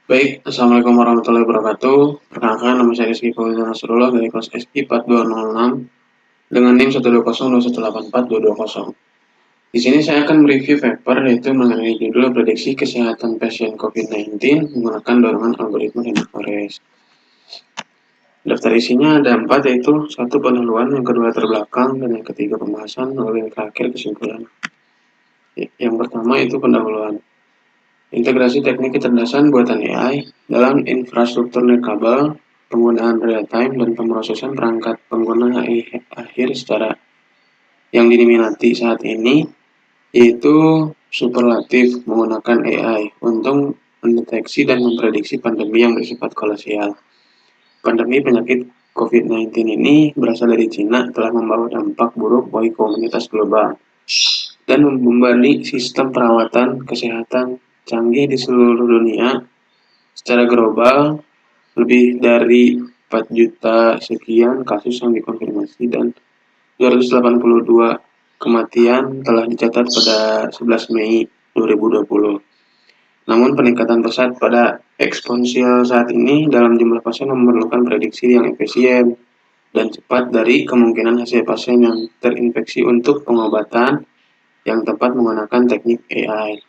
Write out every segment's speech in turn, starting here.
Baik, Assalamualaikum warahmatullahi wabarakatuh. Perkenalkan, nama saya Rizky Fauzan Nasrullah dari kelas SI 4206 dengan NIM 12021842220. Di sini saya akan mereview paper yaitu mengenai judul prediksi kesehatan pasien COVID-19 menggunakan dorongan algoritma Random Forest. Daftar isinya ada 4 yaitu satu pendahuluan, yang kedua terbelakang, dan yang ketiga pembahasan, lalu yang terakhir kesimpulan. Yang pertama itu pendahuluan. Integrasi teknik kecerdasan buatan AI dalam infrastruktur nirkabel, penggunaan real-time, dan pemrosesan perangkat pengguna AI akhir secara yang diminati saat ini, yaitu superlatif menggunakan AI untuk mendeteksi dan memprediksi pandemi yang bersifat kolosial. Pandemi penyakit COVID-19 ini berasal dari Cina telah membawa dampak buruk bagi komunitas global dan membebani sistem perawatan kesehatan canggih di seluruh dunia. Secara global, lebih dari 4 juta sekian kasus yang dikonfirmasi dan 282 kematian telah dicatat pada 11 Mei 2020. Namun peningkatan pesat pada eksponensial saat ini dalam jumlah pasien memerlukan prediksi yang efisien dan cepat dari kemungkinan hasil pasien yang terinfeksi untuk pengobatan yang tepat menggunakan teknik AI.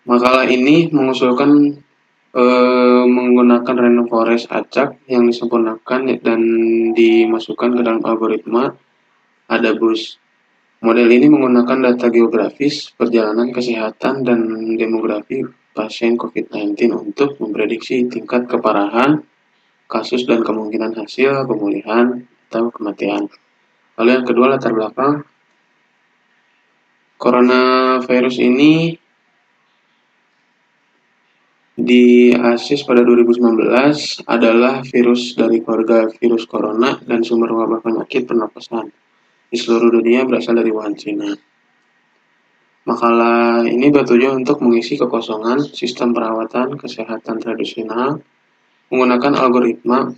Makalah ini mengusulkan menggunakan random forest acak yang disempurnakan dan dimasukkan ke dalam algoritma Adabus. Model ini menggunakan data geografis, perjalanan kesehatan, dan demografi pasien COVID-19 untuk memprediksi tingkat keparahan kasus dan kemungkinan hasil pemulihan atau kematian. Lalu yang kedua, latar belakang. Coronavirus ini diasis pada 2019 adalah virus dari keluarga virus corona dan sumber wabah penyakit pernapasan di seluruh dunia berasal dari Wuhan, China. Makalah ini bertujuan untuk mengisi kekosongan sistem perawatan kesehatan tradisional menggunakan algoritma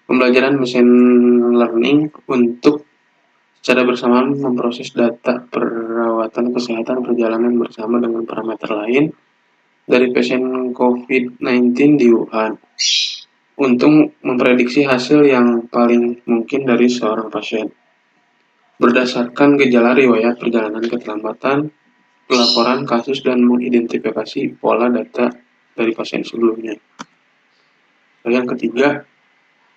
pembelajaran machine learning untuk secara bersamaan memproses data perawatan kesehatan perjalanan bersama dengan parameter lain dari pasien COVID-19 di Wuhan untuk memprediksi hasil yang paling mungkin dari seorang pasien. Berdasarkan gejala riwayat perjalanan keterlambatan, pelaporan kasus, dan mengidentifikasi pola data dari pasien sebelumnya. Yang ketiga,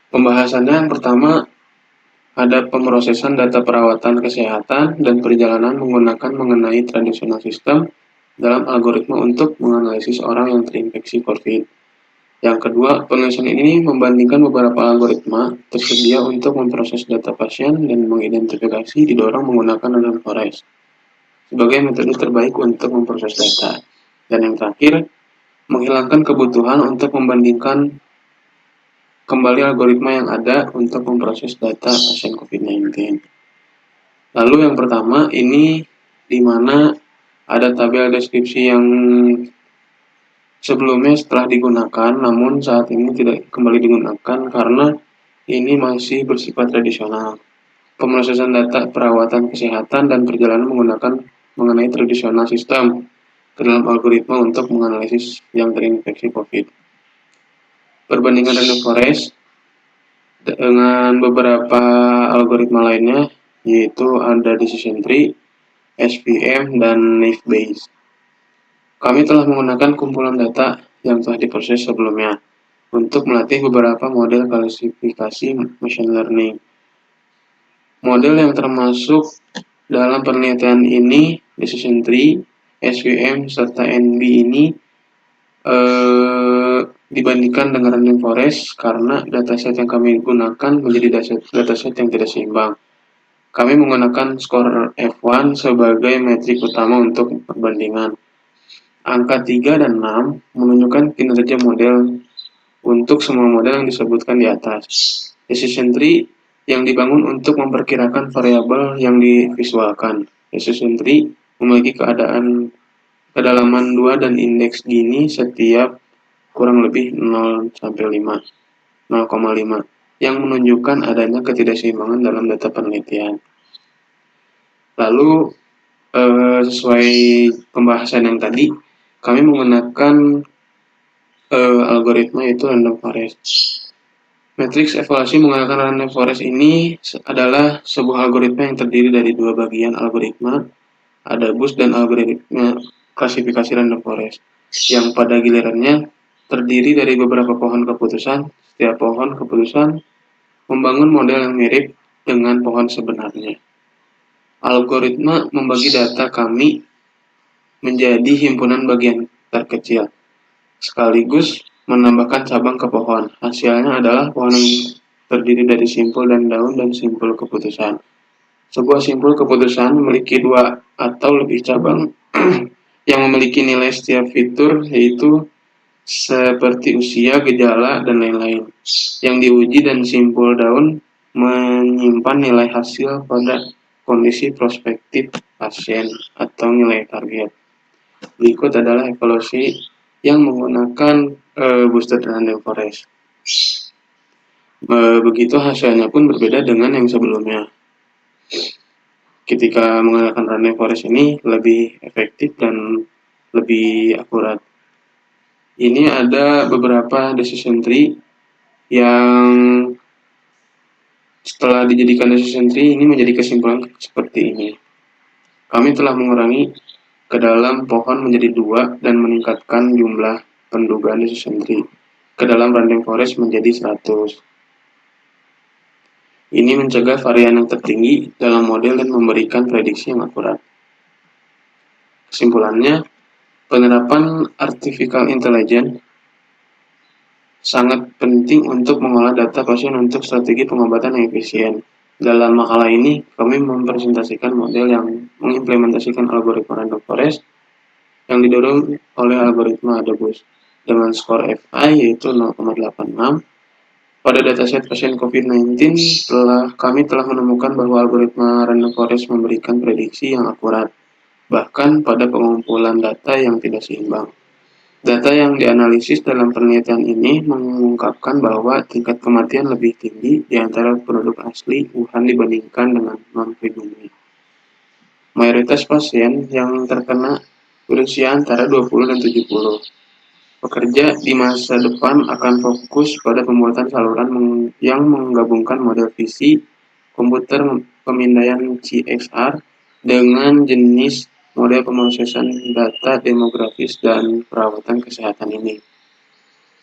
pembahasannya yang pertama ada pemrosesan data perawatan kesehatan dan perjalanan menggunakan mengenai tradisional sistem dalam algoritma untuk menganalisis orang yang terinfeksi COVID. Yang kedua, penulisan ini membandingkan beberapa algoritma tersedia untuk memproses data pasien dan mengidentifikasi didorong menggunakan random forest sebagai metode terbaik untuk memproses data. Dan yang terakhir, menghilangkan kebutuhan untuk membandingkan kembali algoritma yang ada untuk memproses data pasien COVID-19. Lalu yang pertama, ini di mana ada tabel deskripsi yang sebelumnya setelah digunakan, namun saat ini tidak kembali digunakan karena ini masih bersifat tradisional. Pemrosesan data perawatan kesehatan dan perjalanan menggunakan mengenai tradisional sistem ke dalam algoritma untuk menganalisis yang terinfeksi COVID. Perbandingan random forest dengan beberapa algoritma lainnya, yaitu ada decision tree, SVM, dan naive Bayes. Kami telah menggunakan kumpulan data yang telah diproses sebelumnya untuk melatih beberapa model klasifikasi machine learning. Model yang termasuk dalam penelitian ini, decision tree, SVM, serta NB ini dibandingkan dengan random forest karena dataset yang kami gunakan menjadi dataset yang tidak seimbang. Kami menggunakan skor F1 sebagai metrik utama untuk perbandingan. Angka 3 dan 6 menunjukkan kinerja model untuk semua model yang disebutkan di atas. Decision tree yang dibangun untuk memperkirakan variabel yang divisualkan. Decision tree memiliki kedalaman 2 dan indeks Gini setiap kurang lebih 0,5 yang menunjukkan adanya ketidakseimbangan dalam data penelitian. Lalu sesuai pembahasan yang tadi, kami menggunakan algoritma yaitu random forest. Matriks evaluasi menggunakan random forest ini adalah sebuah algoritma yang terdiri dari dua bagian algoritma, ada bus dan algoritma klasifikasi random forest, yang pada gilirannya terdiri dari beberapa pohon keputusan. Setiap pohon keputusan membangun model yang mirip dengan pohon sebenarnya. Algoritma membagi data kami menjadi himpunan bagian terkecil, sekaligus menambahkan cabang ke pohon. Hasilnya adalah pohon yang terdiri dari simpul dan daun dan simpul keputusan. Sebuah simpul keputusan memiliki dua atau lebih cabang yang memiliki nilai setiap fitur, yaitu seperti usia, gejala, dan lain-lain, yang diuji, dan simpul daun menyimpan nilai hasil pada kondisi prospektif pasien atau nilai target. Berikut adalah evaluasi yang menggunakan boosted random forest. Begitu hasilnya pun berbeda dengan yang sebelumnya. Ketika menggunakan random forest ini lebih efektif dan lebih akurat. Ini ada beberapa decision tree yang setelah dijadikan decision tree ini menjadi kesimpulan seperti ini. Kami telah mengurangi ke dalam pohon menjadi 2 dan meningkatkan jumlah pendugaan decision tree ke dalam random forest menjadi 100. Ini mencegah varian yang tertinggi dalam model dan memberikan prediksi yang akurat. Kesimpulannya, penerapan artificial intelligence sangat penting untuk mengolah data pasien untuk strategi pengobatan yang efisien. Dalam makalah ini, kami mempresentasikan model yang mengimplementasikan algoritma random forest yang didorong oleh algoritma AdaBoost dengan skor FI yaitu 0,86. Pada dataset pasien COVID-19, kami telah menemukan bahwa algoritma random forest memberikan prediksi yang akurat, bahkan pada pengumpulan data yang tidak seimbang. Data yang dianalisis dalam penelitian ini mengungkapkan bahwa tingkat kematian lebih tinggi di antara penduduk asli Wuhan dibandingkan dengan non-pribumi. Mayoritas pasien yang terkena berusia antara 20 dan 70. Pekerja di masa depan akan fokus pada pembuatan saluran yang menggabungkan model visi, komputer pemindaian CXR, dengan jenis model pemrosesan data demografis dan perawatan kesehatan ini.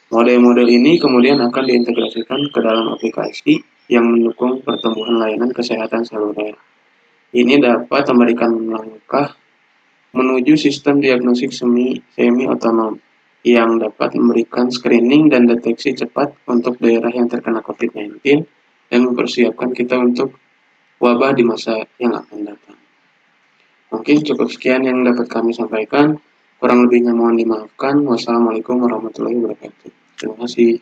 Model-model ini kemudian akan diintegrasikan ke dalam aplikasi yang mendukung pertumbuhan layanan kesehatan seluler. Ini dapat memberikan langkah menuju sistem diagnostik semi-otonom yang dapat memberikan screening dan deteksi cepat untuk daerah yang terkena COVID-19 dan mempersiapkan kita untuk wabah di masa yang akan datang. Mungkin cukup sekian yang dapat kami sampaikan. Kurang lebihnya mohon dimaafkan. Wassalamualaikum warahmatullahi wabarakatuh. Terima kasih.